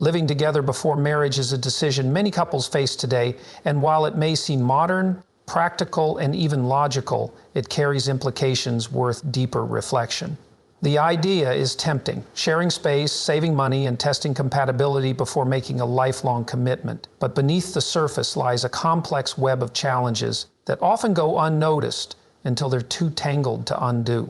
Living together before marriage is a decision many couples face today, and while it may seem modern, practical, and even logical, it carries implications worth deeper reflection. The idea is tempting, sharing space, saving money, and testing compatibility before making a lifelong commitment. But beneath the surface lies a complex web of challenges that often go unnoticed until they're too tangled to undo.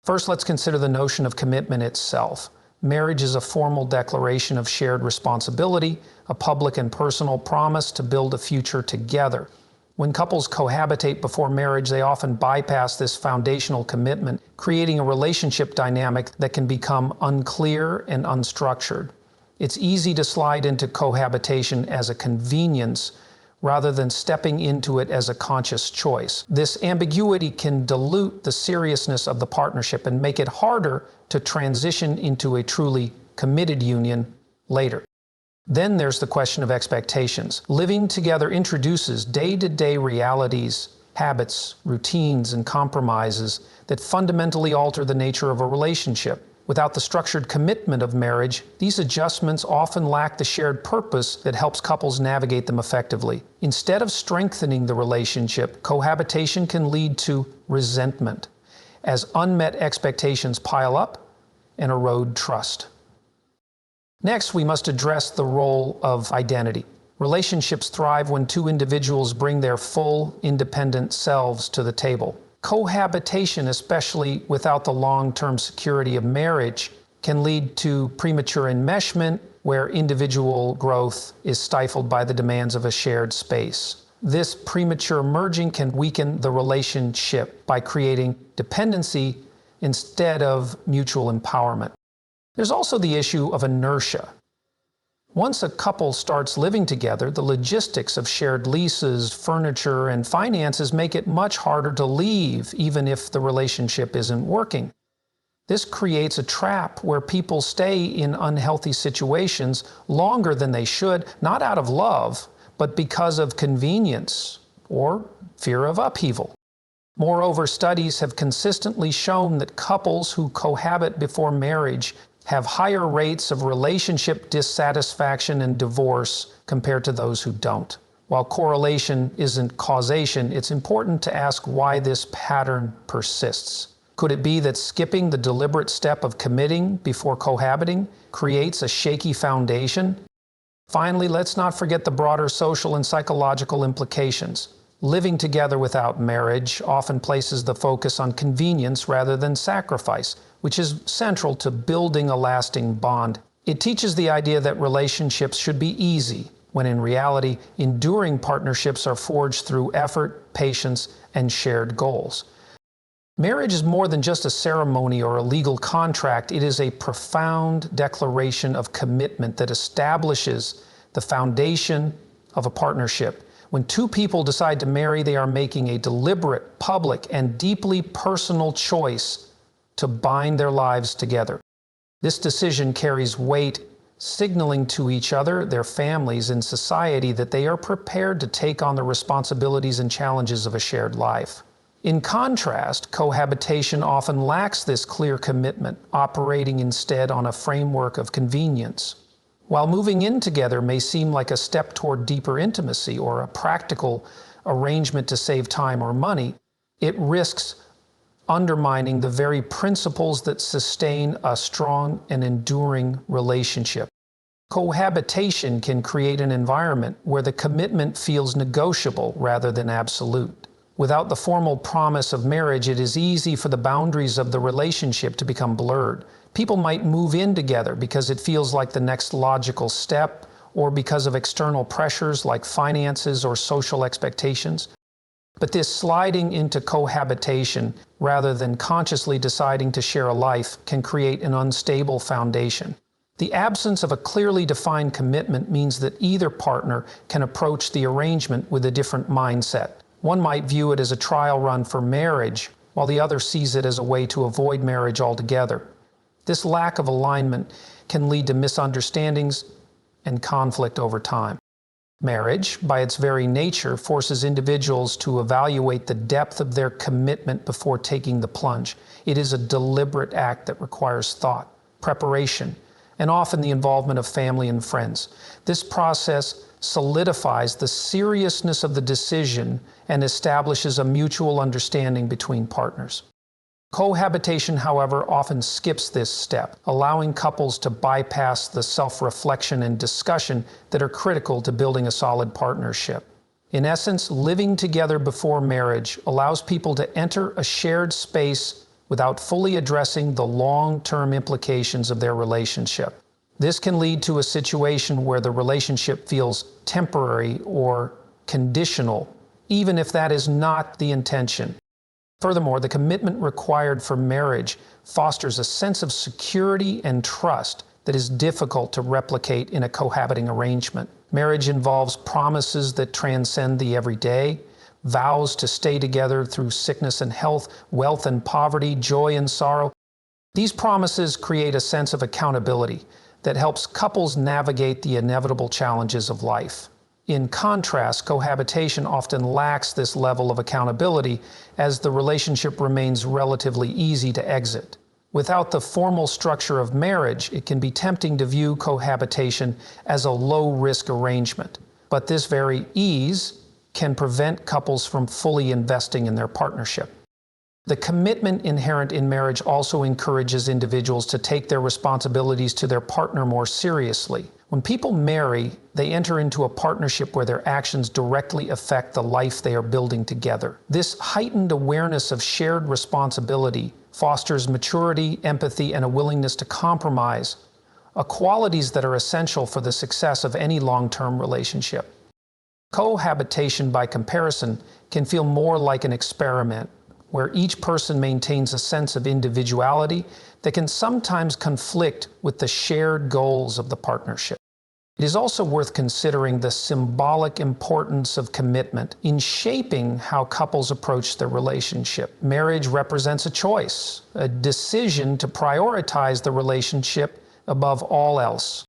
First, let's consider the notion of commitment itself. Marriage is a formal declaration of shared responsibility, a public and personal promise to build a future together. When couples cohabitate before marriage, they often bypass this foundational commitment, creating a relationship dynamic that can become unclear and unstructured. It's easy to slide into cohabitation as a convenience rather than stepping into it as a conscious choice. This ambiguity can dilute the seriousness of the partnership and make it harder to transition into a truly committed union later. Then there's the question of expectations. Living together introduces day-to-day realities, habits, routines, and compromises that fundamentally alter the nature of a relationship. Without the structured commitment of marriage, these adjustments often lack the shared purpose that helps couples navigate them effectively. Instead of strengthening the relationship, cohabitation can lead to resentment, as unmet expectations pile up and erode trust. Next, we must address the role of identity. Relationships thrive when two individuals bring their full, independent selves to the table. Cohabitation, especially without the long-term security of marriage, can lead to premature enmeshment, where individual growth is stifled by the demands of a shared space. This premature merging can weaken the relationship by creating dependency instead of mutual empowerment. There's also the issue of inertia. Once a couple starts living together, the logistics of shared leases, furniture, and finances make it much harder to leave, even if the relationship isn't working. This creates a trap where people stay in unhealthy situations longer than they should, not out of love, but because of convenience or fear of upheaval. Moreover, studies have consistently shown that couples who cohabit before marriage have higher rates of relationship dissatisfaction and divorce compared to those who don't. While correlation isn't causation, it's important to ask why this pattern persists. Could it be that skipping the deliberate step of committing before cohabiting creates a shaky foundation? Finally, let's not forget the broader social and psychological implications. Living together without marriage often places the focus on convenience rather than sacrifice, which is central to building a lasting bond. It teaches the idea that relationships should be easy, when in reality, enduring partnerships are forged through effort, patience, and shared goals. Marriage is more than just a ceremony or a legal contract. It is a profound declaration of commitment that establishes the foundation of a partnership. When two people decide to marry, they are making a deliberate, public, and deeply personal choice to bind their lives together. This decision carries weight, signaling to each other, their families, and society that they are prepared to take on the responsibilities and challenges of a shared life. In contrast, cohabitation often lacks this clear commitment, operating instead on a framework of convenience. While moving in together may seem like a step toward deeper intimacy or a practical arrangement to save time or money, it risks undermining the very principles that sustain a strong and enduring relationship. Cohabitation can create an environment where the commitment feels negotiable rather than absolute. Without the formal promise of marriage, it is easy for the boundaries of the relationship to become blurred. People might move in together because it feels like the next logical step, or because of external pressures like finances or social expectations. But this sliding into cohabitation, rather than consciously deciding to share a life, can create an unstable foundation. The absence of a clearly defined commitment means that either partner can approach the arrangement with a different mindset. One might view it as a trial run for marriage, while the other sees it as a way to avoid marriage altogether. This lack of alignment can lead to misunderstandings and conflict over time. Marriage, by its very nature, forces individuals to evaluate the depth of their commitment before taking the plunge. It is a deliberate act that requires thought, preparation, and often the involvement of family and friends. This process solidifies the seriousness of the decision and establishes a mutual understanding between partners. Cohabitation, however, often skips this step, allowing couples to bypass the self-reflection and discussion that are critical to building a solid partnership. In essence, living together before marriage allows people to enter a shared space without fully addressing the long-term implications of their relationship. This can lead to a situation where the relationship feels temporary or conditional, even if that is not the intention. Furthermore, the commitment required for marriage fosters a sense of security and trust that is difficult to replicate in a cohabiting arrangement. Marriage involves promises that transcend the everyday, vows to stay together through sickness and health, wealth and poverty, joy and sorrow. These promises create a sense of accountability that helps couples navigate the inevitable challenges of life. In contrast, cohabitation often lacks this level of accountability as the relationship remains relatively easy to exit. Without the formal structure of marriage, it can be tempting to view cohabitation as a low-risk arrangement. But this very ease can prevent couples from fully investing in their partnership. The commitment inherent in marriage also encourages individuals to take their responsibilities to their partner more seriously. When people marry, they enter into a partnership where their actions directly affect the life they are building together. This heightened awareness of shared responsibility fosters maturity, empathy, and a willingness to compromise, qualities that are essential for the success of any long-term relationship. Cohabitation, by comparison, can feel more like an experiment, where each person maintains a sense of individuality that can sometimes conflict with the shared goals of the partnership. It is also worth considering the symbolic importance of commitment in shaping how couples approach their relationship. Marriage represents a choice, a decision to prioritize the relationship above all else.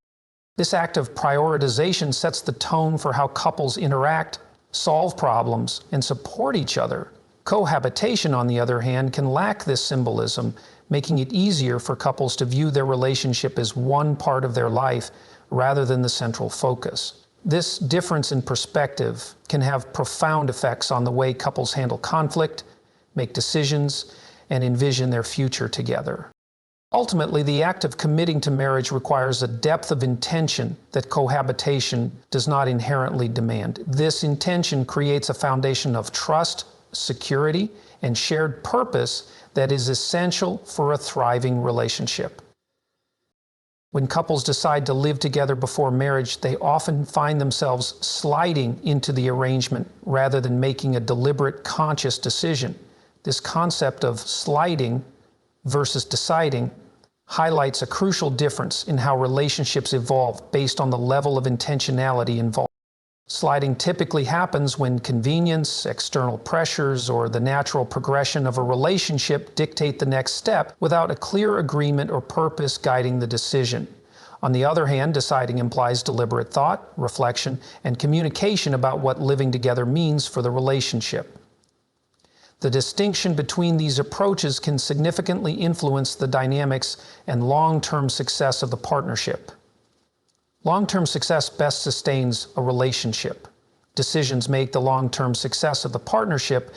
This act of prioritization sets the tone for how couples interact, solve problems, and support each other. Cohabitation, on the other hand, can lack this symbolism, making it easier for couples to view their relationship as one part of their life rather than the central focus. This difference in perspective can have profound effects on the way couples handle conflict, make decisions, and envision their future together. Ultimately, the act of committing to marriage requires a depth of intention that cohabitation does not inherently demand. This intention creates a foundation of trust, security, and shared purpose that is essential for a thriving relationship. When couples decide to live together before marriage, they often find themselves sliding into the arrangement rather than making a deliberate, conscious decision. This concept of sliding versus deciding highlights a crucial difference in how relationships evolve based on the level of intentionality involved. Sliding typically happens when convenience, external pressures, or the natural progression of a relationship dictate the next step without a clear agreement or purpose guiding the decision. On the other hand, deciding implies deliberate thought, reflection, and communication about what living together means for the relationship. The distinction between these approaches can significantly influence the dynamics and long-term success of the partnership. Long-term success best sustains a relationship. Decisions make the long-term success of the partnership.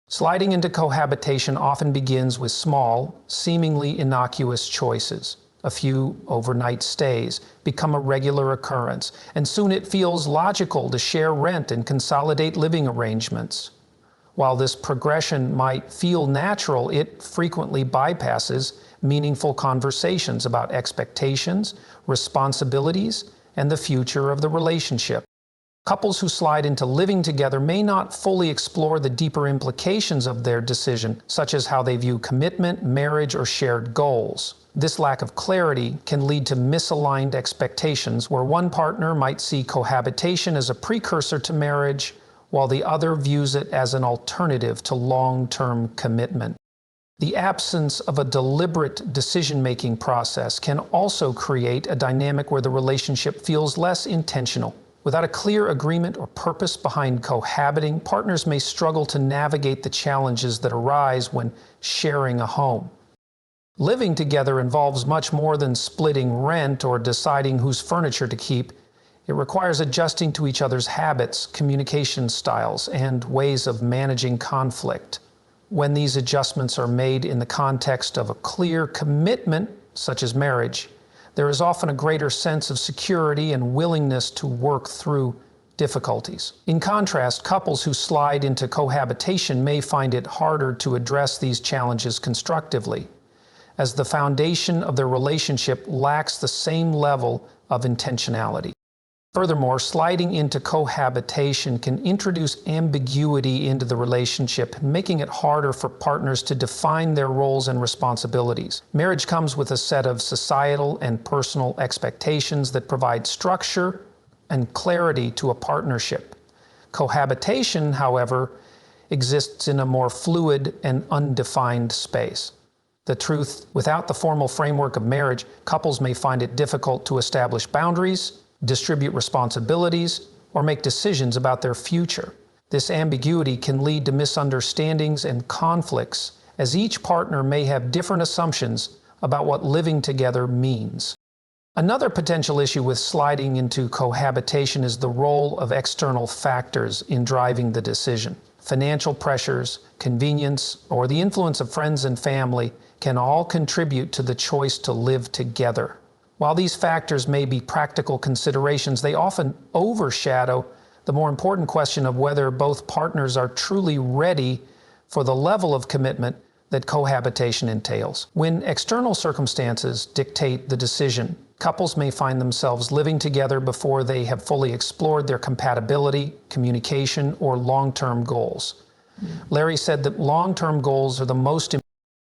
Sliding into cohabitation often begins with small, seemingly innocuous choices. A few overnight stays become a regular occurrence, and soon it feels logical to share rent and consolidate living arrangements. While this progression might feel natural, it frequently bypasses meaningful conversations about expectations, responsibilities, and the future of the relationship. Couples who slide into living together may not fully explore the deeper implications of their decision, such as how they view commitment, marriage, or shared goals. This lack of clarity can lead to misaligned expectations, where one partner might see cohabitation as a precursor to marriage, while the other views it as an alternative to long-term commitment. The absence of a deliberate decision-making process can also create a dynamic where the relationship feels less intentional. Without a clear agreement or purpose behind cohabiting, partners may struggle to navigate the challenges that arise when sharing a home. Living together involves much more than splitting rent or deciding whose furniture to keep. It requires adjusting to each other's habits, communication styles, and ways of managing conflict. When these adjustments are made in the context of a clear commitment, such as marriage, there is often a greater sense of security and willingness to work through difficulties. In contrast, couples who slide into cohabitation may find it harder to address these challenges constructively, as the foundation of their relationship lacks the same level of intentionality. Furthermore, sliding into cohabitation can introduce ambiguity into the relationship, making it harder for partners to define their roles and responsibilities. Marriage comes with a set of societal and personal expectations that provide structure and clarity to a partnership. Cohabitation, however, exists in a more fluid and undefined space. The truth, without the formal framework of marriage, couples may find it difficult to establish boundaries, distribute responsibilities, or make decisions about their future. This ambiguity can lead to misunderstandings and conflicts, as each partner may have different assumptions about what living together means. Another potential issue with sliding into cohabitation is the role of external factors in driving the decision. Financial pressures, convenience, or the influence of friends and family can all contribute to the choice to live together. While these factors may be practical considerations, they often overshadow the more important question of whether both partners are truly ready for the level of commitment that cohabitation entails. When external circumstances dictate the decision, couples may find themselves living together before they have fully explored their compatibility, communication, or long-term goals. Larry said that long-term goals are the most important.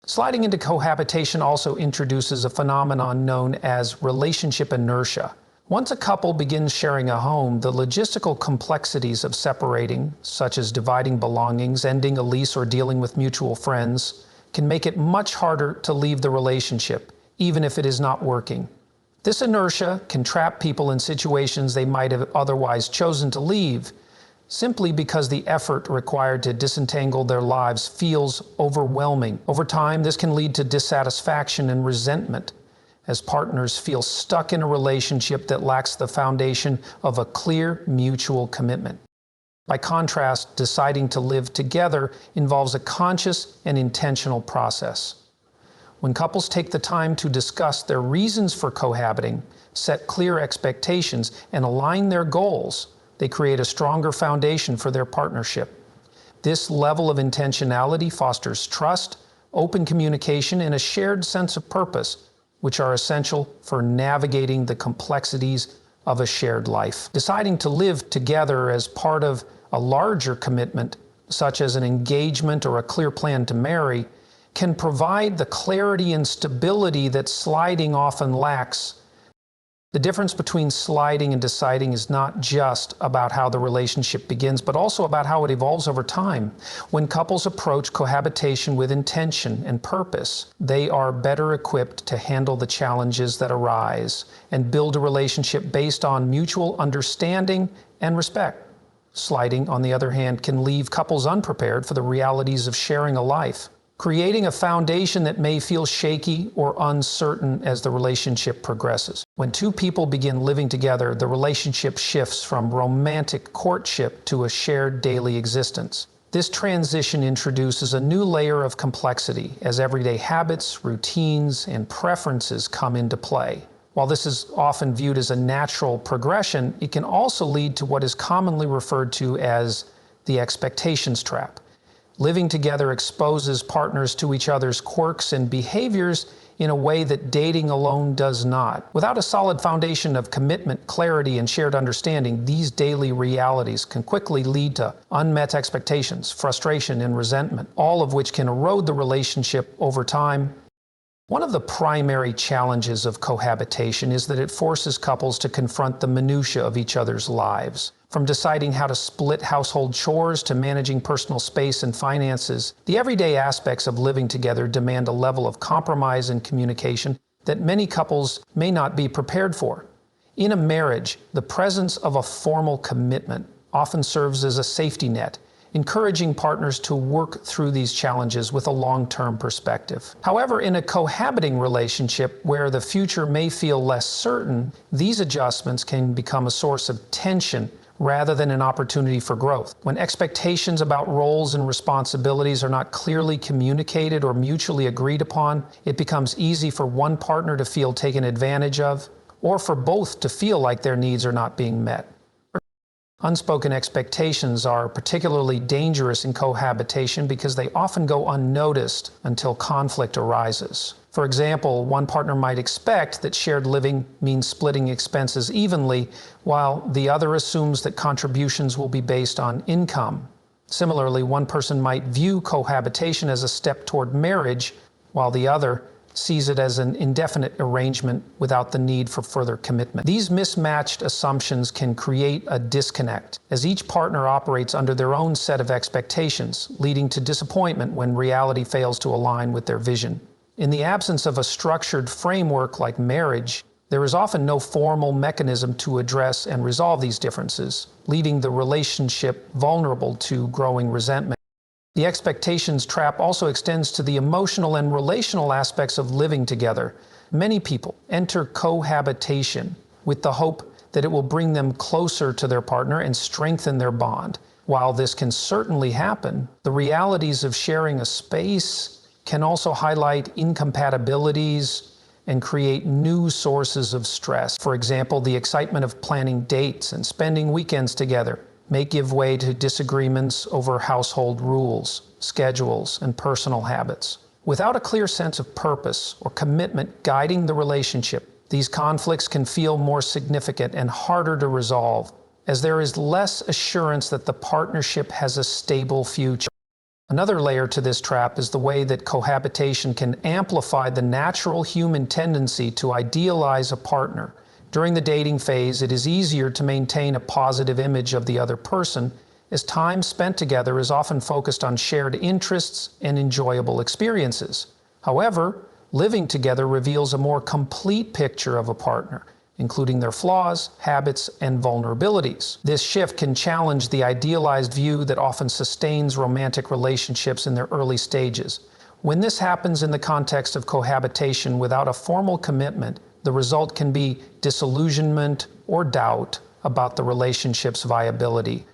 Sliding into cohabitation also introduces a phenomenon known as relationship inertia. Once a couple begins sharing a home, the logistical complexities of separating, such as dividing belongings, ending a lease, or dealing with mutual friends, can make it much harder to leave the relationship, even if it is not working. This inertia can trap people in situations they might have otherwise chosen to leave, simply because the effort required to disentangle their lives feels overwhelming. Over time, this can lead to dissatisfaction and resentment, as partners feel stuck in a relationship that lacks the foundation of a clear mutual commitment. By contrast, deciding to live together involves a conscious and intentional process. When couples take the time to discuss their reasons for cohabiting, set clear expectations, and align their goals, they create a stronger foundation for their partnership. This level of intentionality fosters trust, open communication, and a shared sense of purpose, which are essential for navigating the complexities of a shared life. Deciding to live together as part of a larger commitment, such as an engagement or a clear plan to marry, can provide the clarity and stability that sliding often lacks. The difference between sliding and deciding is not just about how the relationship begins, but also about how it evolves over time. When couples approach cohabitation with intention and purpose, they are better equipped to handle the challenges that arise and build a relationship based on mutual understanding and respect. Sliding, on the other hand, can leave couples unprepared for the realities of sharing a life, creating a foundation that may feel shaky or uncertain as the relationship progresses. When two people begin living together, the relationship shifts from romantic courtship to a shared daily existence. This transition introduces a new layer of complexity as everyday habits, routines, and preferences come into play. While this is often viewed as a natural progression, it can also lead to what is commonly referred to as the expectations trap. Living together exposes partners to each other's quirks and behaviors in a way that dating alone does not. Without a solid foundation of commitment, clarity, and shared understanding, these daily realities can quickly lead to unmet expectations, frustration, and resentment, all of which can erode the relationship over time. One of the primary challenges of cohabitation is that it forces couples to confront the minutiae of each other's lives. From deciding how to split household chores to managing personal space and finances, the everyday aspects of living together demand a level of compromise and communication that many couples may not be prepared for. In a marriage, the presence of a formal commitment often serves as a safety net, encouraging partners to work through these challenges with a long-term perspective. However, in a cohabiting relationship where the future may feel less certain, these adjustments can become a source of tension rather than an opportunity for growth. When expectations about roles and responsibilities are not clearly communicated or mutually agreed upon, it becomes easy for one partner to feel taken advantage of, or for both to feel like their needs are not being met. Unspoken expectations are particularly dangerous in cohabitation because they often go unnoticed until conflict arises. For example, one partner might expect that shared living means splitting expenses evenly, while the other assumes that contributions will be based on income. Similarly, one person might view cohabitation as a step toward marriage, while the other sees it as an indefinite arrangement without the need for further commitment. These mismatched assumptions can create a disconnect, as each partner operates under their own set of expectations, leading to disappointment when reality fails to align with their vision. In the absence of a structured framework like marriage, there is often no formal mechanism to address and resolve these differences, leaving the relationship vulnerable to growing resentment. The expectations trap also extends to the emotional and relational aspects of living together. Many people enter cohabitation with the hope that it will bring them closer to their partner and strengthen their bond. While this can certainly happen, the realities of sharing a space can also highlight incompatibilities and create new sources of stress. For example, the excitement of planning dates and spending weekends together may give way to disagreements over household rules, schedules, and personal habits. Without a clear sense of purpose or commitment guiding the relationship, these conflicts can feel more significant and harder to resolve, as there is less assurance that the partnership has a stable future. Another layer to this trap is the way that cohabitation can amplify the natural human tendency to idealize a partner. During the dating phase, it is easier to maintain a positive image of the other person, as time spent together is often focused on shared interests and enjoyable experiences. However, living together reveals a more complete picture of a partner, including their flaws, habits, and vulnerabilities. This shift can challenge the idealized view that often sustains romantic relationships in their early stages. When this happens in the context of cohabitation without a formal commitment, the result can be disillusionment or doubt about the relationship's viability.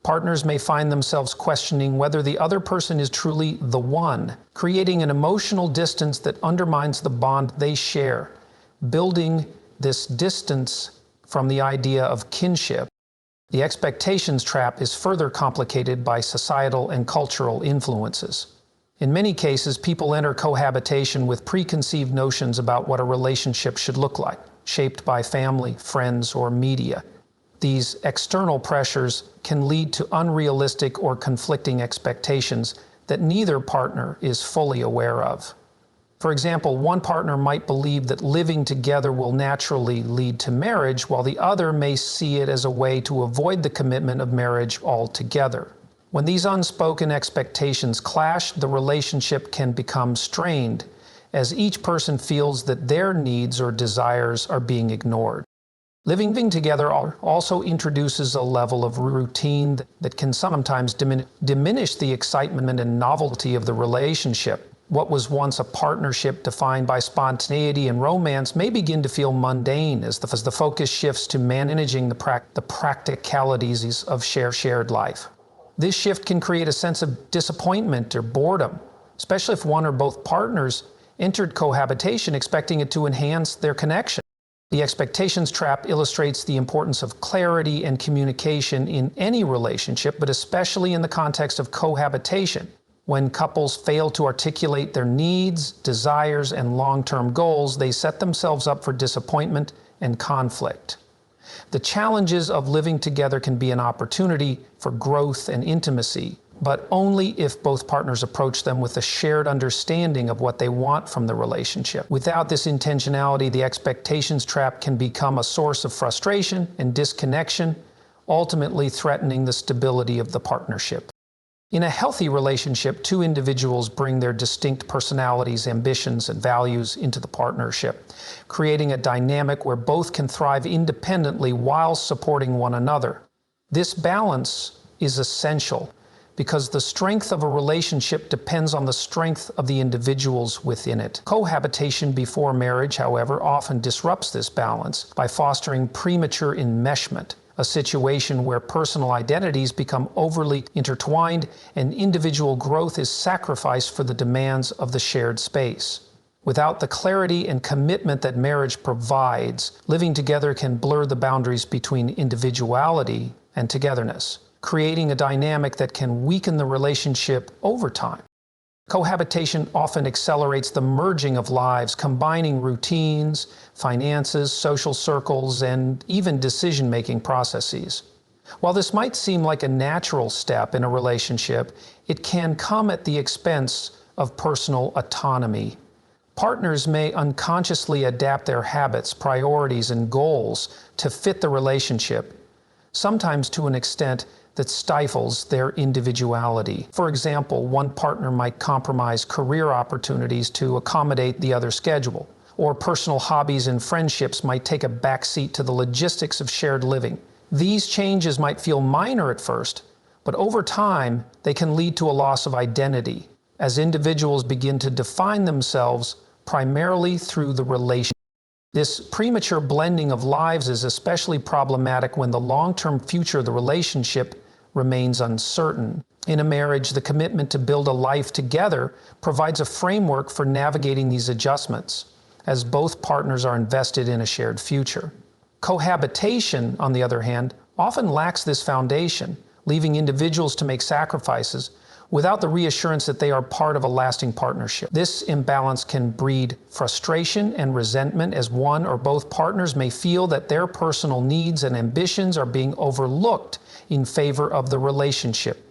Partners may find themselves questioning whether the other person is truly the one, creating an emotional distance that undermines the bond they share. Building this distance from the idea of kinship, the expectations trap is further complicated by societal and cultural influences. In many cases, people enter cohabitation with preconceived notions about what a relationship should look like, shaped by family, friends, or media. These external pressures can lead to unrealistic or conflicting expectations that neither partner is fully aware of. For example, one partner might believe that living together will naturally lead to marriage, while the other may see it as a way to avoid the commitment of marriage altogether. When these unspoken expectations clash, the relationship can become strained, as each person feels that their needs or desires are being ignored. Living together also introduces a level of routine that can sometimes diminish the excitement and novelty of the relationship. What was once a partnership defined by spontaneity and romance may begin to feel mundane as the focus shifts to managing the practicalities of shared life. This shift can create a sense of disappointment or boredom, especially if one or both partners entered cohabitation expecting it to enhance their connection. The expectations trap illustrates the importance of clarity and communication in any relationship, but especially in the context of cohabitation. When couples fail to articulate their needs, desires, and long-term goals, they set themselves up for disappointment and conflict. The challenges of living together can be an opportunity for growth and intimacy, but only if both partners approach them with a shared understanding of what they want from the relationship. Without this intentionality, the expectations trap can become a source of frustration and disconnection, ultimately threatening the stability of the partnership. In a healthy relationship, two individuals bring their distinct personalities, ambitions, and values into the partnership, creating a dynamic where both can thrive independently while supporting one another. This balance is essential because the strength of a relationship depends on the strength of the individuals within it. Cohabitation before marriage, however, often disrupts this balance by fostering premature enmeshment, a situation where personal identities become overly intertwined and individual growth is sacrificed for the demands of the shared space. Without the clarity and commitment that marriage provides, living together can blur the boundaries between individuality and togetherness, creating a dynamic that can weaken the relationship over time. Cohabitation often accelerates the merging of lives, combining routines, finances, social circles, and even decision-making processes. While this might seem like a natural step in a relationship, it can come at the expense of personal autonomy. Partners may unconsciously adapt their habits, priorities, and goals to fit the relationship, sometimes to an extent that stifles their individuality. For example, one partner might compromise career opportunities to accommodate the other's schedule, or personal hobbies and friendships might take a backseat to the logistics of shared living. These changes might feel minor at first, but over time, they can lead to a loss of identity, as individuals begin to define themselves primarily through the relationship. This premature blending of lives is especially problematic when the long-term future of the relationship remains uncertain. In a marriage, the commitment to build a life together provides a framework for navigating these adjustments, as both partners are invested in a shared future. Cohabitation, on the other hand, often lacks this foundation, leaving individuals to make sacrifices without the reassurance that they are part of a lasting partnership. This imbalance can breed frustration and resentment, as one or both partners may feel that their personal needs and ambitions are being overlooked in favor of the relationship.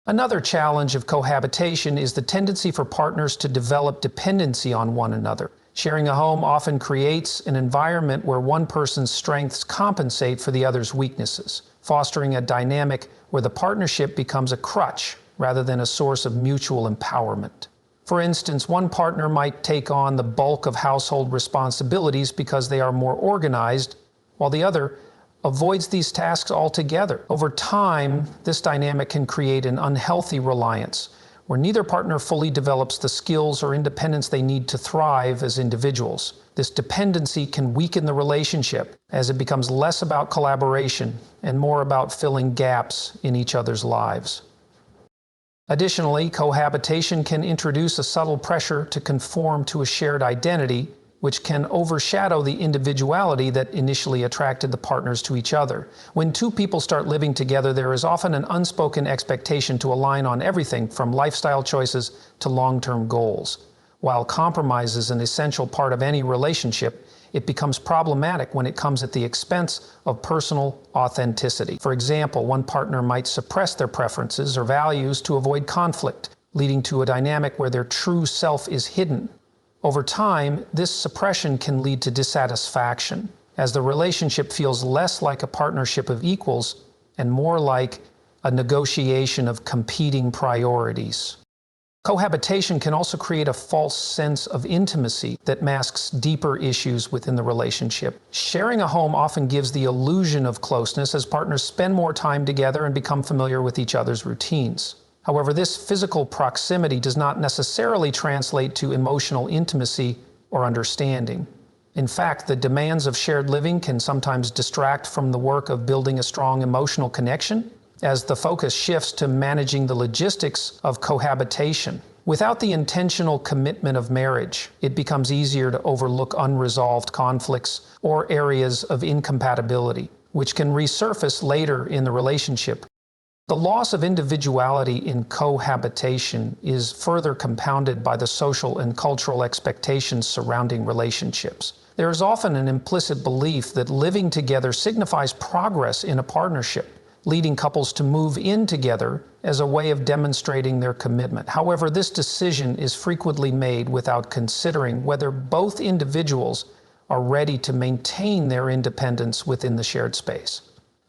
Another challenge of cohabitation is the tendency for partners to develop dependency on one another. Sharing a home often creates an environment where one person's strengths compensate for the other's weaknesses, fostering a dynamic where the partnership becomes a crutch rather than a source of mutual empowerment. For instance, one partner might take on the bulk of household responsibilities because they are more organized, while the other avoids these tasks altogether. Over time, this dynamic can create an unhealthy reliance, where neither partner fully develops the skills or independence they need to thrive as individuals. This dependency can weaken the relationship as it becomes less about collaboration and more about filling gaps in each other's lives. Additionally, cohabitation can introduce a subtle pressure to conform to a shared identity, which can overshadow the individuality that initially attracted the partners to each other. When two people start living together, there is often an unspoken expectation to align on everything from lifestyle choices to long-term goals. While compromise is an essential part of any relationship, it becomes problematic when it comes at the expense of personal authenticity. For example, one partner might suppress their preferences or values to avoid conflict, leading to a dynamic where their true self is hidden. Over time, this suppression can lead to dissatisfaction, as the relationship feels less like a partnership of equals and more like a negotiation of competing priorities. Cohabitation can also create a false sense of intimacy that masks deeper issues within the relationship. Sharing a home often gives the illusion of closeness as partners spend more time together and become familiar with each other's routines. However, this physical proximity does not necessarily translate to emotional intimacy or understanding. In fact, the demands of shared living can sometimes distract from the work of building a strong emotional connection, as the focus shifts to managing the logistics of cohabitation. Without the intentional commitment of marriage, it becomes easier to overlook unresolved conflicts or areas of incompatibility, which can resurface later in the relationship. The loss of individuality in cohabitation is further compounded by the social and cultural expectations surrounding relationships. There is often an implicit belief that living together signifies progress in a partnership, leading couples to move in together as a way of demonstrating their commitment. However, this decision is frequently made without considering whether both individuals are ready to maintain their independence within the shared space.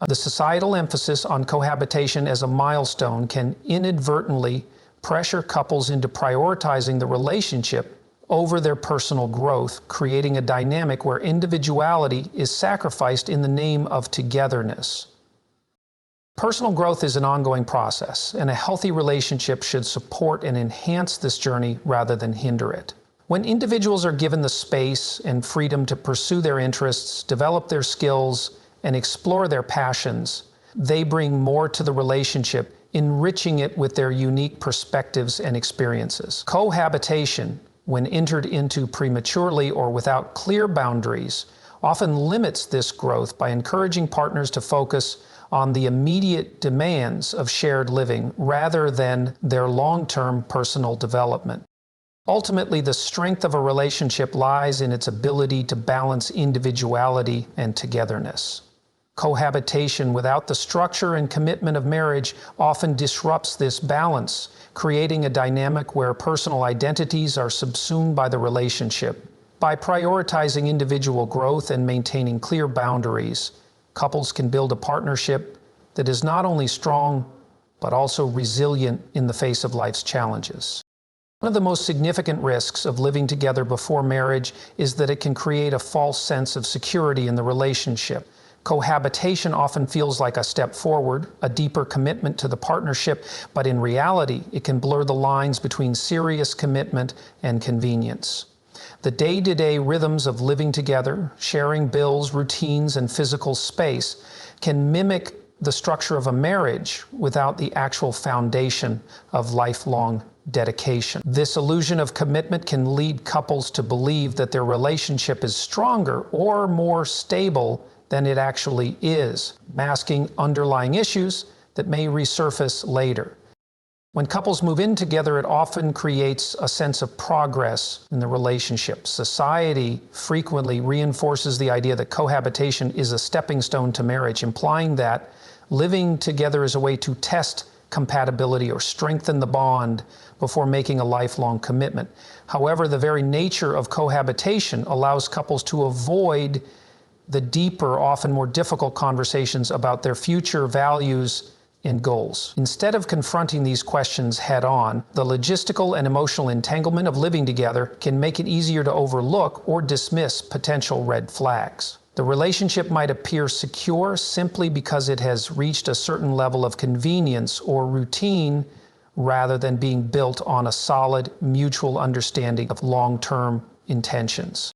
The societal emphasis on cohabitation as a milestone can inadvertently pressure couples into prioritizing the relationship over their personal growth, creating a dynamic where individuality is sacrificed in the name of togetherness. Personal growth is an ongoing process, and a healthy relationship should support and enhance this journey rather than hinder it. When individuals are given the space and freedom to pursue their interests, develop their skills, and explore their passions, they bring more to the relationship, enriching it with their unique perspectives and experiences. Cohabitation, when entered into prematurely or without clear boundaries, often limits this growth by encouraging partners to focus on the immediate demands of shared living rather than their long-term personal development. Ultimately, the strength of a relationship lies in its ability to balance individuality and togetherness. Cohabitation without the structure and commitment of marriage often disrupts this balance, creating a dynamic where personal identities are subsumed by the relationship. By prioritizing individual growth and maintaining clear boundaries, couples can build a partnership that is not only strong, but also resilient in the face of life's challenges. One of the most significant risks of living together before marriage is that it can create a false sense of security in the relationship. Cohabitation often feels like a step forward, a deeper commitment to the partnership, but in reality, it can blur the lines between serious commitment and convenience. The day-to-day rhythms of living together, sharing bills, routines, and physical space can mimic the structure of a marriage without the actual foundation of lifelong dedication. This illusion of commitment can lead couples to believe that their relationship is stronger or more stable than it actually is, masking underlying issues that may resurface later. When couples move in together, it often creates a sense of progress in the relationship. Society frequently reinforces the idea that cohabitation is a stepping stone to marriage, implying that living together is a way to test compatibility or strengthen the bond before making a lifelong commitment. However, the very nature of cohabitation allows couples to avoid the deeper, often more difficult conversations about their future values and goals. Instead of confronting these questions head-on, the logistical and emotional entanglement of living together can make it easier to overlook or dismiss potential red flags. The relationship might appear secure simply because it has reached a certain level of convenience or routine rather than being built on a solid mutual understanding of long-term intentions.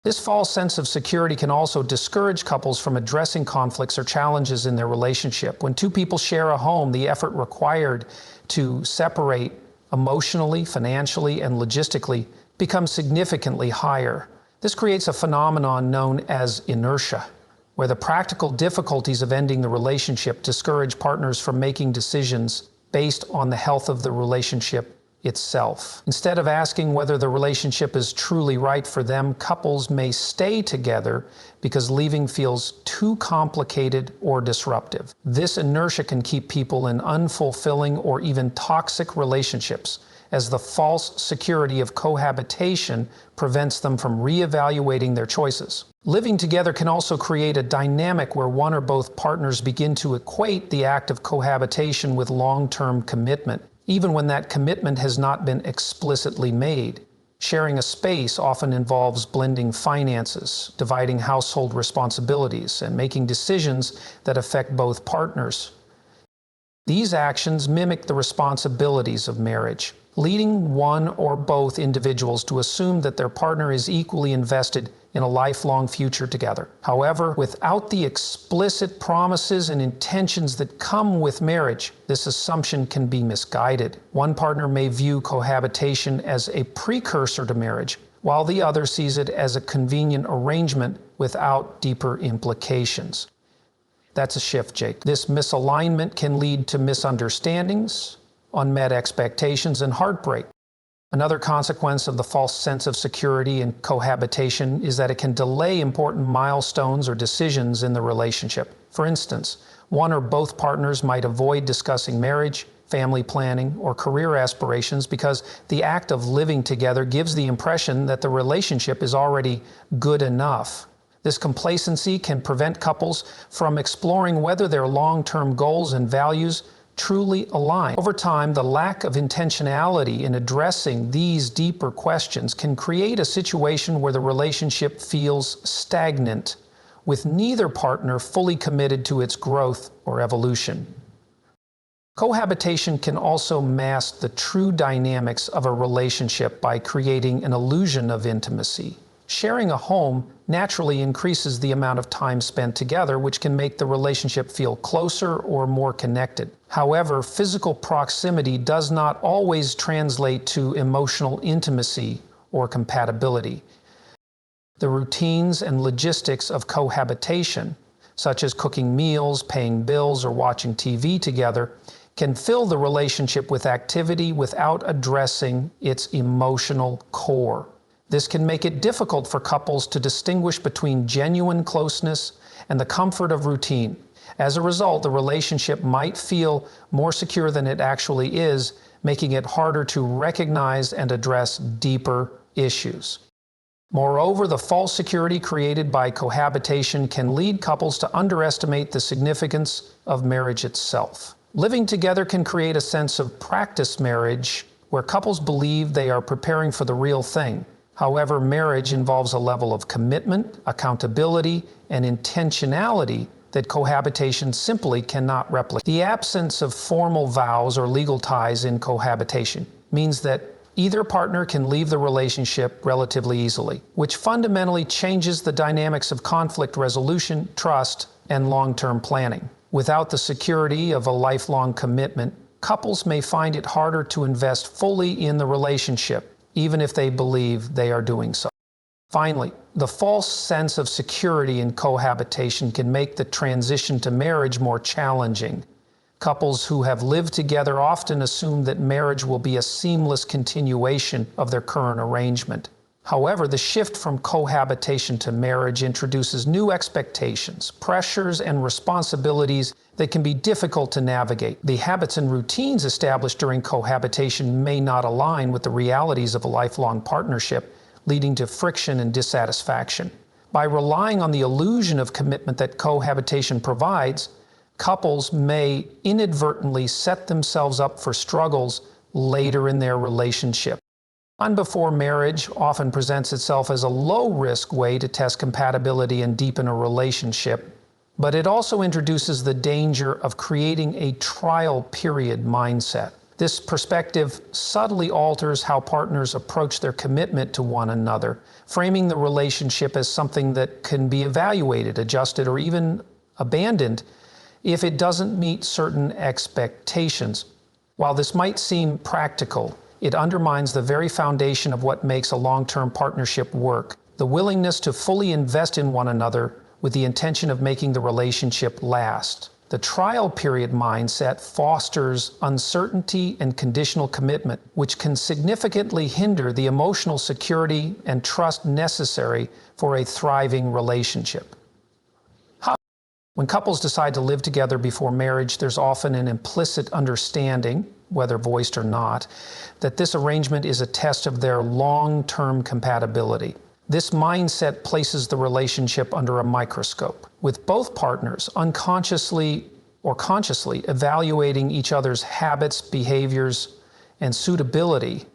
This false sense of security can also discourage couples from addressing conflicts or challenges in their relationship. When two people share a home, the effort required to separate emotionally, financially, and logistically becomes significantly higher. This creates a phenomenon known as inertia, where the practical difficulties of ending the relationship discourage partners from making decisions based on the health of the relationship itself. Instead of asking whether the relationship is truly right for them, couples may stay together because leaving feels too complicated or disruptive. This inertia can keep people in unfulfilling or even toxic relationships, as the false security of cohabitation prevents them from reevaluating their choices. Living together can also create a dynamic where one or both partners begin to equate the act of cohabitation with long-term commitment, even when that commitment has not been explicitly made. Sharing a space often involves blending finances, dividing household responsibilities, and making decisions that affect both partners. These actions mimic the responsibilities of marriage, leading one or both individuals to assume that their partner is equally invested in a lifelong future together. However, without the explicit promises and intentions that come with marriage, this assumption can be misguided. One partner may view cohabitation as a precursor to marriage, while the other sees it as a convenient arrangement without deeper implications. That's a shift, Jake. This misalignment can lead to misunderstandings, unmet expectations, and heartbreak. Another consequence of the false sense of security in cohabitation is that it can delay important milestones or decisions in the relationship. For instance, one or both partners might avoid discussing marriage, family planning, or career aspirations because the act of living together gives the impression that the relationship is already good enough. This complacency can prevent couples from exploring whether their long-term goals and values truly align. Over time, the lack of intentionality in addressing these deeper questions can create a situation where the relationship feels stagnant with neither partner fully committed to its growth or evolution. Cohabitation can also mask the true dynamics of a relationship by creating an illusion of intimacy. Sharing a home naturally increases the amount of time spent together, which can make the relationship feel closer or more connected. However, physical proximity does not always translate to emotional intimacy or compatibility. The routines and logistics of cohabitation, such as cooking meals, paying bills, or watching TV together, can fill the relationship with activity without addressing its emotional core. This can make it difficult for couples to distinguish between genuine closeness and the comfort of routine. As a result, the relationship might feel more secure than it actually is, making it harder to recognize and address deeper issues. Moreover, the false security created by cohabitation can lead couples to underestimate the significance of marriage itself. Living together can create a sense of practice marriage where couples believe they are preparing for the real thing. However, marriage involves a level of commitment, accountability, and intentionality that cohabitation simply cannot replicate. The absence of formal vows or legal ties in cohabitation means that either partner can leave the relationship relatively easily, which fundamentally changes the dynamics of conflict resolution, trust, and long-term planning. Without the security of a lifelong commitment, couples may find it harder to invest fully in the relationship, even if they believe they are doing so. Finally, the false sense of security in cohabitation can make the transition to marriage more challenging. Couples who have lived together often assume that marriage will be a seamless continuation of their current arrangement. However, the shift from cohabitation to marriage introduces new expectations, pressures, and responsibilities that can be difficult to navigate. The habits and routines established during cohabitation may not align with the realities of a lifelong partnership, leading to friction and dissatisfaction. By relying on the illusion of commitment that cohabitation provides, couples may inadvertently set themselves up for struggles later in their relationship. Before marriage often presents itself as a low-risk way to test compatibility and deepen a relationship, but it also introduces the danger of creating a trial period mindset. This perspective subtly alters how partners approach their commitment to one another, framing the relationship as something that can be evaluated, adjusted, or even abandoned if it doesn't meet certain expectations. While this might seem practical, it undermines the very foundation of what makes a long-term partnership work: the willingness to fully invest in one another with the intention of making the relationship last. The trial period mindset fosters uncertainty and conditional commitment, which can significantly hinder the emotional security and trust necessary for a thriving relationship. When couples decide to live together before marriage, there's often an implicit understanding, whether voiced or not, that this arrangement is a test of their long-term compatibility. This mindset places the relationship under a microscope, with both partners unconsciously or consciously evaluating each other's habits, behaviors, and suitability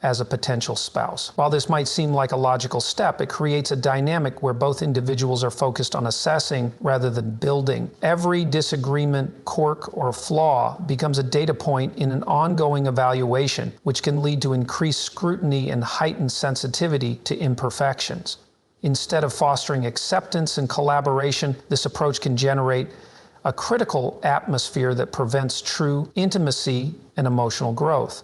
as a potential spouse. While this might seem like a logical step, it creates a dynamic where both individuals are focused on assessing rather than building. Every disagreement, quirk, or flaw becomes a data point in an ongoing evaluation, which can lead to increased scrutiny and heightened sensitivity to imperfections. Instead of fostering acceptance and collaboration, this approach can generate a critical atmosphere that prevents true intimacy and emotional growth.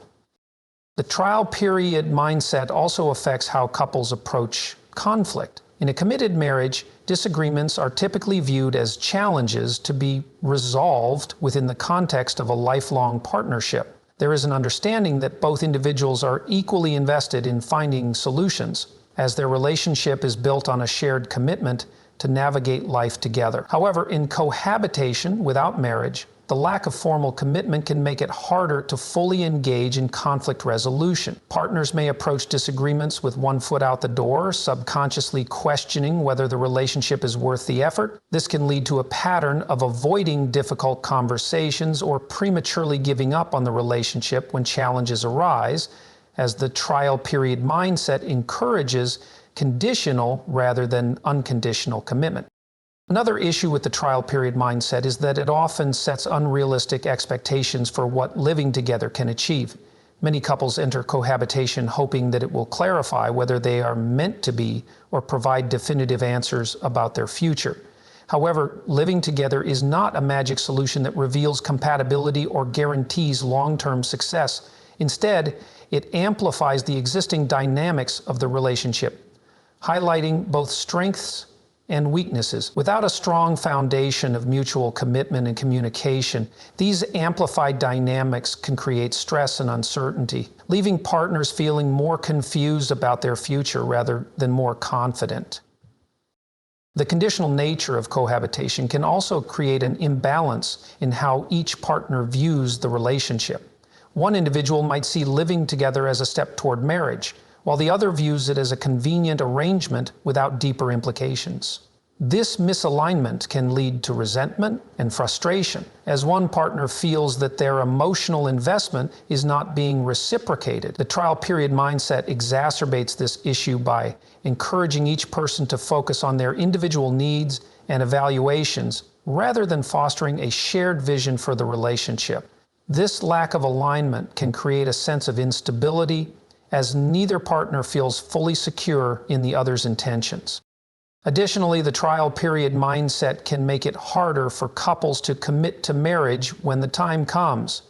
The trial period mindset also affects how couples approach conflict. In a committed marriage, disagreements are typically viewed as challenges to be resolved within the context of a lifelong partnership. There is an understanding that both individuals are equally invested in finding solutions, as their relationship is built on a shared commitment to navigate life together. However, in cohabitation without marriage, the lack of formal commitment can make it harder to fully engage in conflict resolution. Partners may approach disagreements with one foot out the door, subconsciously questioning whether the relationship is worth the effort. This can lead to a pattern of avoiding difficult conversations or prematurely giving up on the relationship when challenges arise, as the trial period mindset encourages conditional rather than unconditional commitment. Another issue with the trial period mindset is that it often sets unrealistic expectations for what living together can achieve. Many couples enter cohabitation hoping that it will clarify whether they are meant to be or provide definitive answers about their future. However, living together is not a magic solution that reveals compatibility or guarantees long-term success. Instead, it amplifies the existing dynamics of the relationship, highlighting both strengths and weaknesses. Without a strong foundation of mutual commitment and communication, these amplified dynamics can create stress and uncertainty, leaving partners feeling more confused about their future rather than more confident. The conditional nature of cohabitation can also create an imbalance in how each partner views the relationship. One individual might see living together as a step toward marriage, while the other views it as a convenient arrangement without deeper implications. This misalignment can lead to resentment and frustration, as one partner feels that their emotional investment is not being reciprocated. The trial period mindset exacerbates this issue by encouraging each person to focus on their individual needs and evaluations rather than fostering a shared vision for the relationship. This lack of alignment can create a sense of instability, as neither partner feels fully secure in the other's intentions. Additionally, the trial period mindset can make it harder for couples to commit to marriage when the time comes.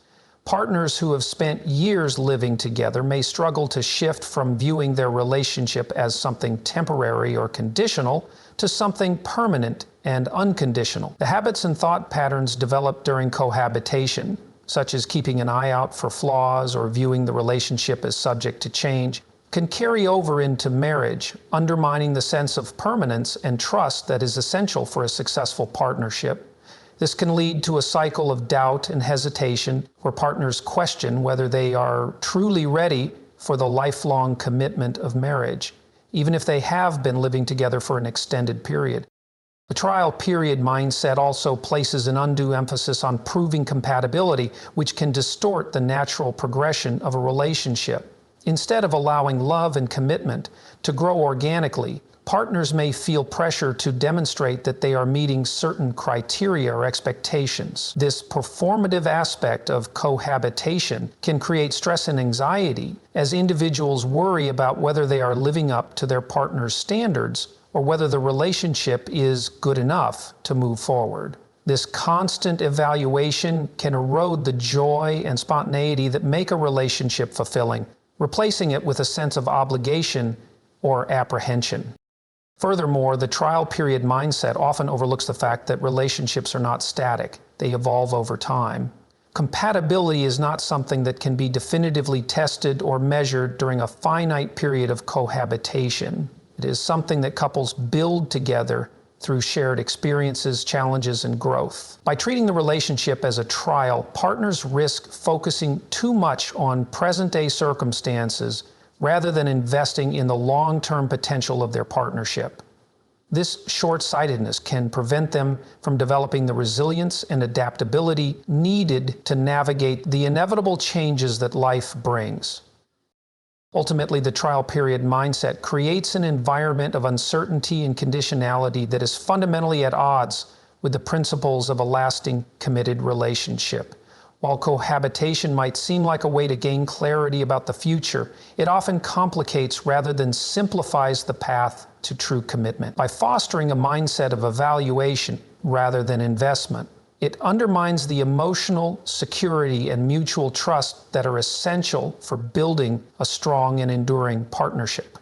Partners who have spent years living together may struggle to shift from viewing their relationship as something temporary or conditional to something permanent and unconditional. The habits and thought patterns developed during cohabitation, such as keeping an eye out for flaws or viewing the relationship as subject to change, can carry over into marriage, undermining the sense of permanence and trust that is essential for a successful partnership. This can lead to a cycle of doubt and hesitation, where partners question whether they are truly ready for the lifelong commitment of marriage, even if they have been living together for an extended period. The trial period mindset also places an undue emphasis on proving compatibility, which can distort the natural progression of a relationship. Instead of allowing love and commitment to grow organically, partners may feel pressure to demonstrate that they are meeting certain criteria or expectations. This performative aspect of cohabitation can create stress and anxiety, as individuals worry about whether they are living up to their partner's standards or whether the relationship is good enough to move forward. This constant evaluation can erode the joy and spontaneity that make a relationship fulfilling, replacing it with a sense of obligation or apprehension. Furthermore, the trial period mindset often overlooks the fact that relationships are not static. They evolve over time. Compatibility is not something that can be definitively tested or measured during a finite period of cohabitation. It is something that couples build together through shared experiences, challenges, and growth. By treating the relationship as a trial, partners risk focusing too much on present-day circumstances rather than investing in the long-term potential of their partnership. This short-sightedness can prevent them from developing the resilience and adaptability needed to navigate the inevitable changes that life brings. Ultimately, the trial period mindset creates an environment of uncertainty and conditionality that is fundamentally at odds with the principles of a lasting, committed relationship. While cohabitation might seem like a way to gain clarity about the future, it often complicates rather than simplifies the path to true commitment. By fostering a mindset of evaluation rather than investment, it undermines the emotional security and mutual trust that are essential for building a strong and enduring partnership.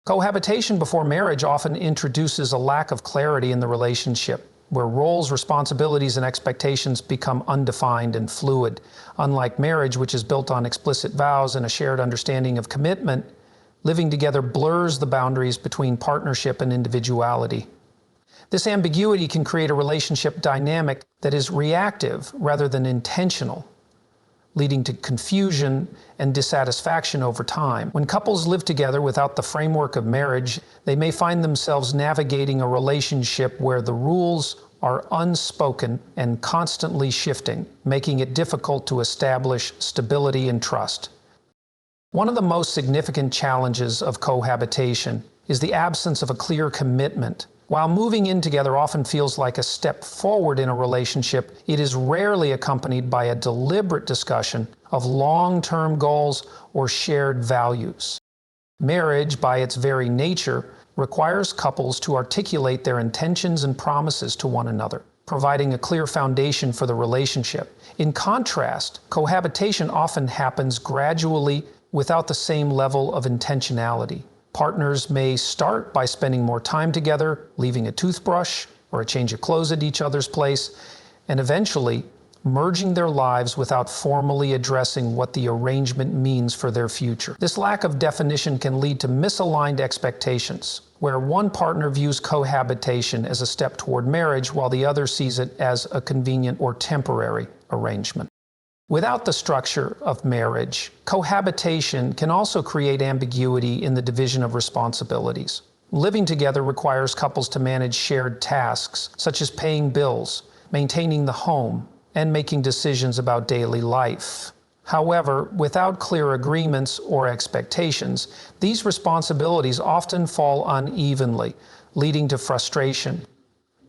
Cohabitation before marriage often introduces a lack of clarity in the relationship, where roles, responsibilities, and expectations become undefined and fluid. Unlike marriage, which is built on explicit vows and a shared understanding of commitment, living together blurs the boundaries between partnership and individuality. This ambiguity can create a relationship dynamic that is reactive rather than intentional, leading to confusion and dissatisfaction over time. When couples live together without the framework of marriage, they may find themselves navigating a relationship where the rules are unspoken and constantly shifting, making it difficult to establish stability and trust. One of the most significant challenges of cohabitation is the absence of a clear commitment While moving in together often feels like a step forward in a relationship, it is rarely accompanied by a deliberate discussion of long-term goals or shared values. Marriage, by its very nature, requires couples to articulate their intentions and promises to one another, providing a clear foundation for the relationship. In contrast, cohabitation often happens gradually without the same level of intentionality. Partners may start by spending more time together, leaving a toothbrush or a change of clothes at each other's place, and eventually merging their lives without formally addressing what the arrangement means for their future. This lack of definition can lead to misaligned expectations, where one partner views cohabitation as a step toward marriage while the other sees it as a convenient or temporary arrangement. Without the structure of marriage, cohabitation can also create ambiguity in the division of responsibilities. Living together requires couples to manage shared tasks, such as paying bills, maintaining the home, and making decisions about daily life. However, without clear agreements or expectations, these responsibilities often fall unevenly, leading to frustration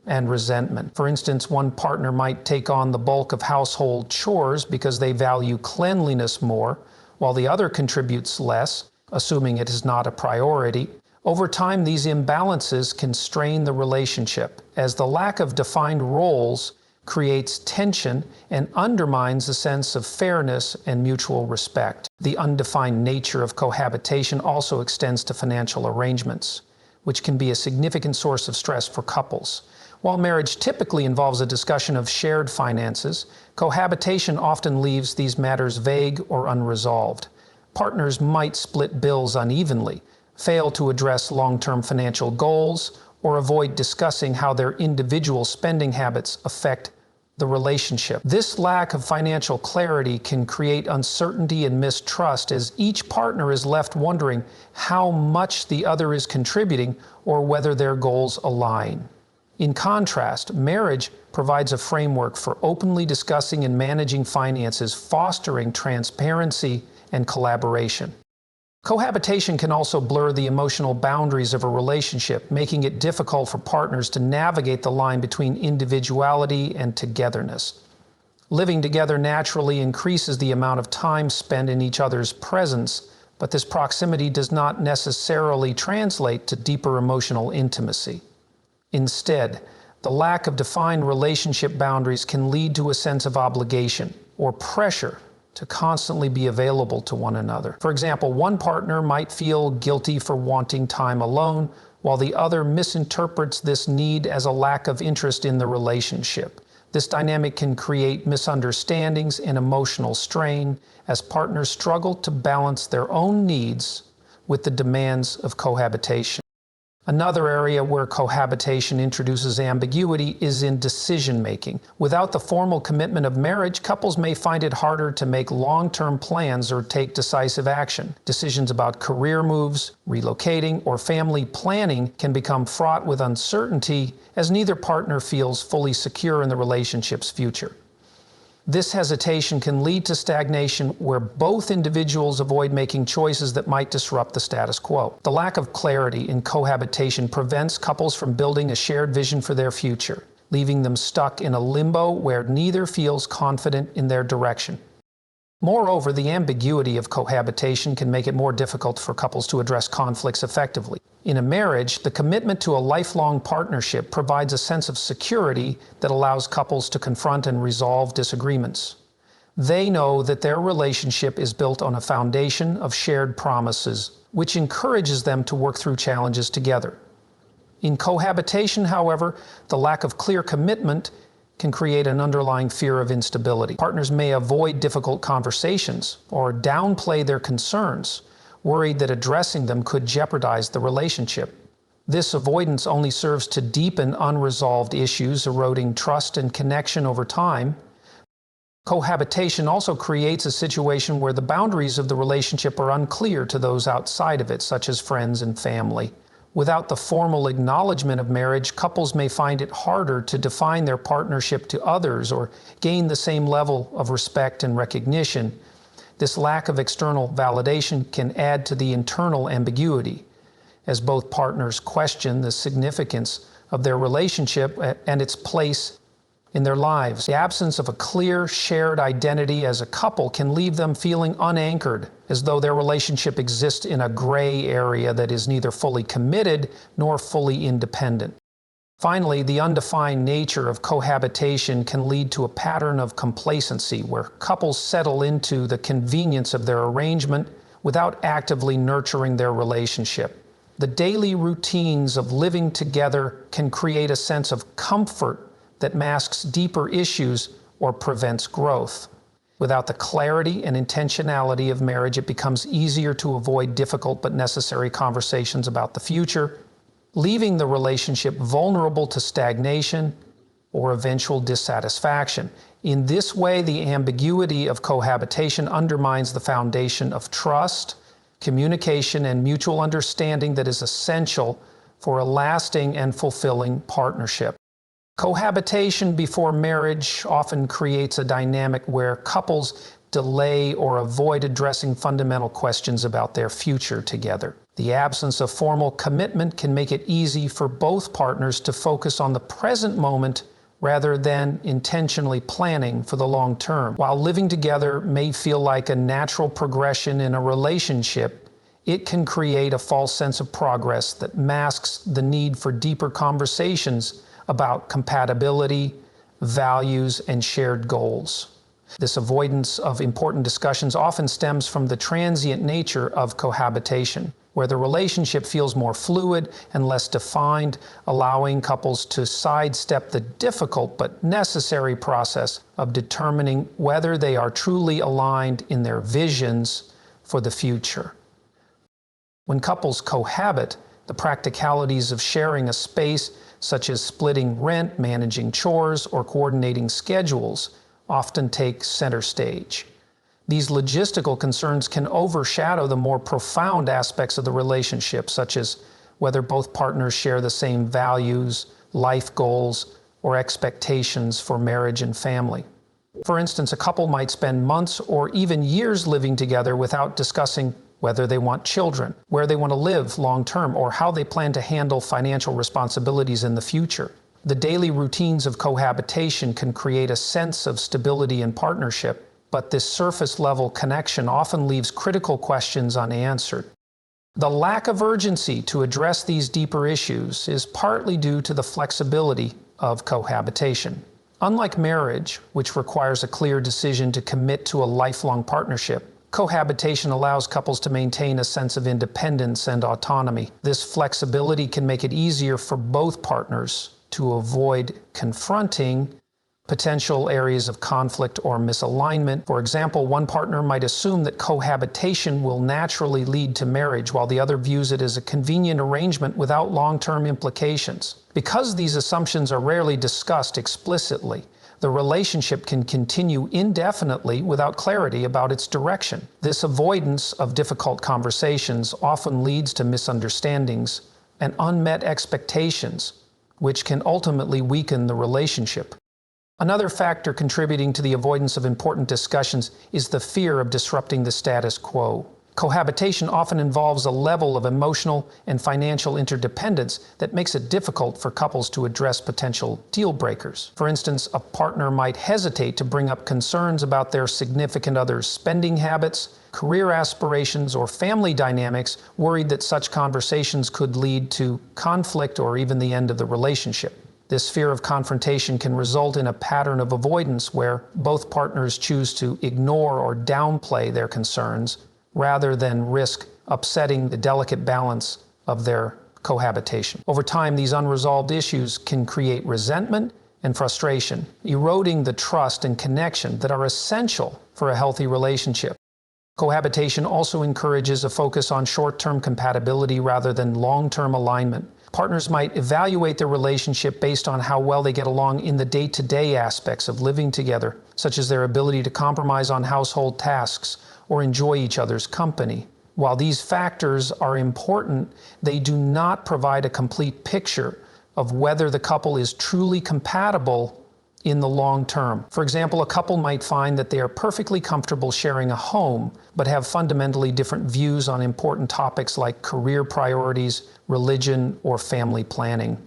and resentment. For instance, one partner might take on the bulk of household chores because they value cleanliness more, while the other contributes less, assuming it is not a priority. Over time, these imbalances can strain the relationship, as the lack of defined roles creates tension and undermines the sense of fairness and mutual respect. The undefined nature of cohabitation also extends to financial arrangements, which can be a significant source of stress for couples. While marriage typically involves a discussion of shared finances, cohabitation often leaves these matters vague or unresolved. Partners might split bills unevenly, fail to address long-term financial goals, or avoid discussing how their individual spending habits affect the relationship. This lack of financial clarity can create uncertainty and mistrust, as each partner is left wondering how much the other is contributing or whether their goals align. In contrast, marriage provides a framework for openly discussing and managing finances, fostering transparency and collaboration. Cohabitation can also blur the emotional boundaries of a relationship, making it difficult for partners to navigate the line between individuality and togetherness. Living together naturally increases the amount of time spent in each other's presence, but this proximity does not necessarily translate to deeper emotional intimacy. Instead, the lack of defined relationship boundaries can lead to a sense of obligation or pressure to constantly be available to one another. For example, one partner might feel guilty for wanting time alone, while the other misinterprets this need as a lack of interest in the relationship. This dynamic can create misunderstandings and emotional strain as partners struggle to balance their own needs with the demands of cohabitation. Another area where cohabitation introduces ambiguity is in decision-making. Without the formal commitment of marriage, couples may find it harder to make long-term plans or take decisive action. Decisions about career moves, relocating, or family planning can become fraught with uncertainty, as neither partner feels fully secure in the relationship's future. This hesitation can lead to stagnation, where both individuals avoid making choices that might disrupt the status quo. The lack of clarity in cohabitation prevents couples from building a shared vision for their future, leaving them stuck in a limbo where neither feels confident in their direction. Moreover, the ambiguity of cohabitation can make it more difficult for couples to address conflicts effectively. In a marriage, the commitment to a lifelong partnership provides a sense of security that allows couples to confront and resolve disagreements. They know that their relationship is built on a foundation of shared promises, which encourages them to work through challenges together. In cohabitation, however, the lack of clear commitment can create an underlying fear of instability. Partners may avoid difficult conversations or downplay their concerns, worried that addressing them could jeopardize the relationship. This avoidance only serves to deepen unresolved issues, eroding trust and connection over time. Cohabitation also creates a situation where the boundaries of the relationship are unclear to those outside of it, such as friends and family. Without the formal acknowledgement of marriage, couples may find it harder to define their partnership to others or gain the same level of respect and recognition. This lack of external validation can add to the internal ambiguity, as both partners question the significance of their relationship and its place in their lives. The absence of a clear, shared identity as a couple can leave them feeling unanchored, as though their relationship exists in a gray area that is neither fully committed nor fully independent. Finally, the undefined nature of cohabitation can lead to a pattern of complacency, where couples settle into the convenience of their arrangement without actively nurturing their relationship. The daily routines of living together can create a sense of comfort that masks deeper issues or prevents growth. Without the clarity and intentionality of marriage, it becomes easier to avoid difficult but necessary conversations about the future, leaving the relationship vulnerable to stagnation or eventual dissatisfaction. In this way, the ambiguity of cohabitation undermines the foundation of trust, communication, and mutual understanding that is essential for a lasting and fulfilling partnership. Cohabitation before marriage often creates a dynamic where couples delay or avoid addressing fundamental questions about their future together. The absence of formal commitment can make it easy for both partners to focus on the present moment rather than intentionally planning for the long term. While living together may feel like a natural progression in a relationship, it can create a false sense of progress that masks the need for deeper conversations about compatibility, values, and shared goals. This avoidance of important discussions often stems from the transient nature of cohabitation, where the relationship feels more fluid and less defined, allowing couples to sidestep the difficult but necessary process of determining whether they are truly aligned in their visions for the future. When couples cohabit, the practicalities of sharing a space, such as splitting rent, managing chores, or coordinating schedules, often take center stage. These logistical concerns can overshadow the more profound aspects of the relationship, such as whether both partners share the same values, life goals, or expectations for marriage and family. For instance, a couple might spend months or even years living together without discussing whether they want children, where they want to live long-term, or how they plan to handle financial responsibilities in the future. The daily routines of cohabitation can create a sense of stability and partnership, but this surface-level connection often leaves critical questions unanswered. The lack of urgency to address these deeper issues is partly due to the flexibility of cohabitation. Unlike marriage, which requires a clear decision to commit to a lifelong partnership, cohabitation allows couples to maintain a sense of independence and autonomy. This flexibility can make it easier for both partners to avoid confronting potential areas of conflict or misalignment. For example, one partner might assume that cohabitation will naturally lead to marriage, while the other views it as a convenient arrangement without long-term implications. Because these assumptions are rarely discussed explicitly, the relationship can continue indefinitely without clarity about its direction. This avoidance of difficult conversations often leads to misunderstandings and unmet expectations, which can ultimately weaken the relationship. Another factor contributing to the avoidance of important discussions is the fear of disrupting the status quo. Cohabitation often involves a level of emotional and financial interdependence that makes it difficult for couples to address potential deal breakers. For instance, a partner might hesitate to bring up concerns about their significant other's spending habits, career aspirations, or family dynamics, worried that such conversations could lead to conflict or even the end of the relationship. This fear of confrontation can result in a pattern of avoidance where both partners choose to ignore or downplay their concerns, rather than risk upsetting the delicate balance of their cohabitation. Over time, these unresolved issues can create resentment and frustration, eroding the trust and connection that are essential for a healthy relationship. Cohabitation also encourages a focus on short-term compatibility rather than long-term alignment. Partners might evaluate their relationship based on how well they get along in the day-to-day aspects of living together, such as their ability to compromise on household tasks or enjoy each other's company. While these factors are important, they do not provide a complete picture of whether the couple is truly compatible in the long term. For example, a couple might find that they are perfectly comfortable sharing a home, but have fundamentally different views on important topics like career priorities, religion, or family planning.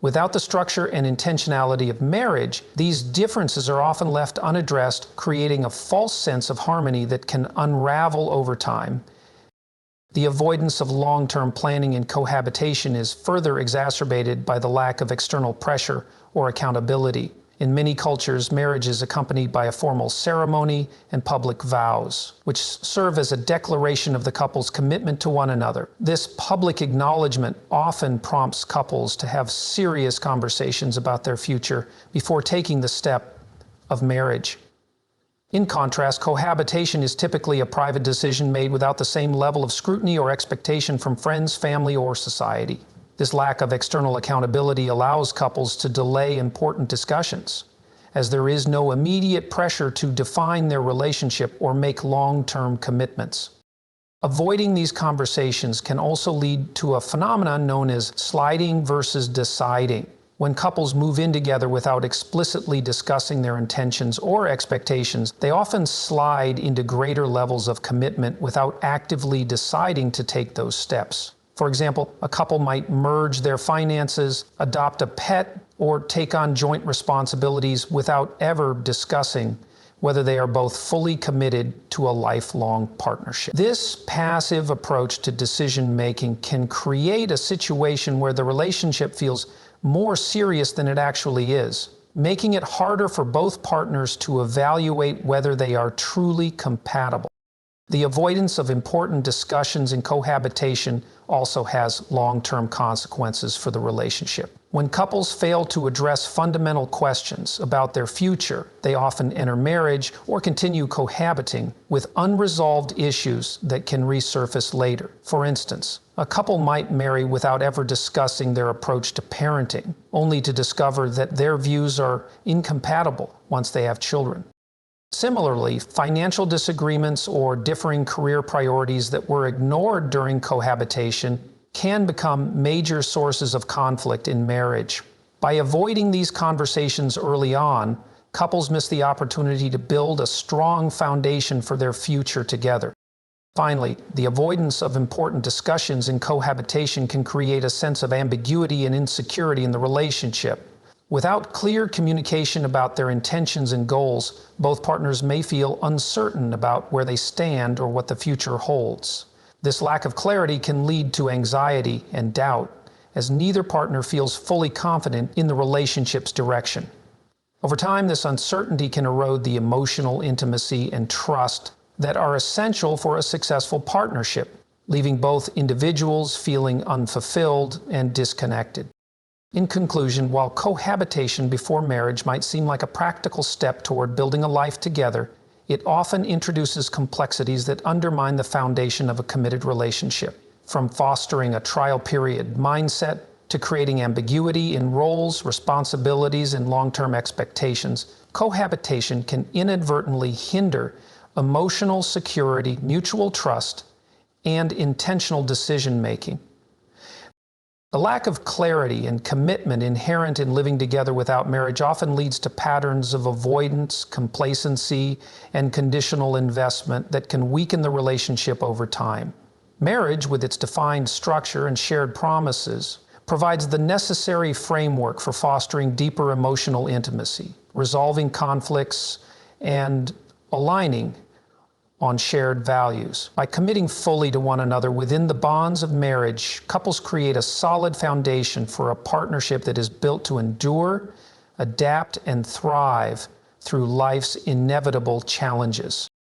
Without the structure and intentionality of marriage, these differences are often left unaddressed, creating a false sense of harmony that can unravel over time. The avoidance of long-term planning in cohabitation is further exacerbated by the lack of external pressure or accountability. In many cultures, marriage is accompanied by a formal ceremony and public vows, which serve as a declaration of the couple's commitment to one another. This public acknowledgement often prompts couples to have serious conversations about their future before taking the step of marriage. In contrast, cohabitation is typically a private decision made without the same level of scrutiny or expectation from friends, family, or society. This lack of external accountability allows couples to delay important discussions, as there is no immediate pressure to define their relationship or make long-term commitments. Avoiding these conversations can also lead to a phenomenon known as sliding versus deciding. When couples move in together without explicitly discussing their intentions or expectations, they often slide into greater levels of commitment without actively deciding to take those steps. For example, a couple might merge their finances, adopt a pet, or take on joint responsibilities without ever discussing whether they are both fully committed to a lifelong partnership. This passive approach to decision-making can create a situation where the relationship feels more serious than it actually is, making it harder for both partners to evaluate whether they are truly compatible. The avoidance of important discussions in cohabitation also has long-term consequences for the relationship. When couples fail to address fundamental questions about their future, they often enter marriage or continue cohabiting with unresolved issues that can resurface later. For instance, a couple might marry without ever discussing their approach to parenting, only to discover that their views are incompatible once they have children. Similarly, financial disagreements or differing career priorities that were ignored during cohabitation can become major sources of conflict in marriage. By avoiding these conversations early on, couples miss the opportunity to build a strong foundation for their future together. Finally, the avoidance of important discussions in cohabitation can create a sense of ambiguity and insecurity in the relationship. Without clear communication about their intentions and goals, both partners may feel uncertain about where they stand or what the future holds. This lack of clarity can lead to anxiety and doubt, as neither partner feels fully confident in the relationship's direction. Over time, this uncertainty can erode the emotional intimacy and trust that are essential for a successful partnership, leaving both individuals feeling unfulfilled and disconnected. In conclusion, while cohabitation before marriage might seem like a practical step toward building a life together, it often introduces complexities that undermine the foundation of a committed relationship. From fostering a trial period mindset to creating ambiguity in roles, responsibilities, and long-term expectations, cohabitation can inadvertently hinder emotional security, mutual trust, and intentional decision-making. The lack of clarity and commitment inherent in living together without marriage often leads to patterns of avoidance, complacency, and conditional investment that can weaken the relationship over time. Marriage, with its defined structure and shared promises, provides the necessary framework for fostering deeper emotional intimacy, resolving conflicts, and aligning on shared values. By committing fully to one another within the bonds of marriage, couples create a solid foundation for a partnership that is built to endure, adapt, and thrive through life's inevitable challenges.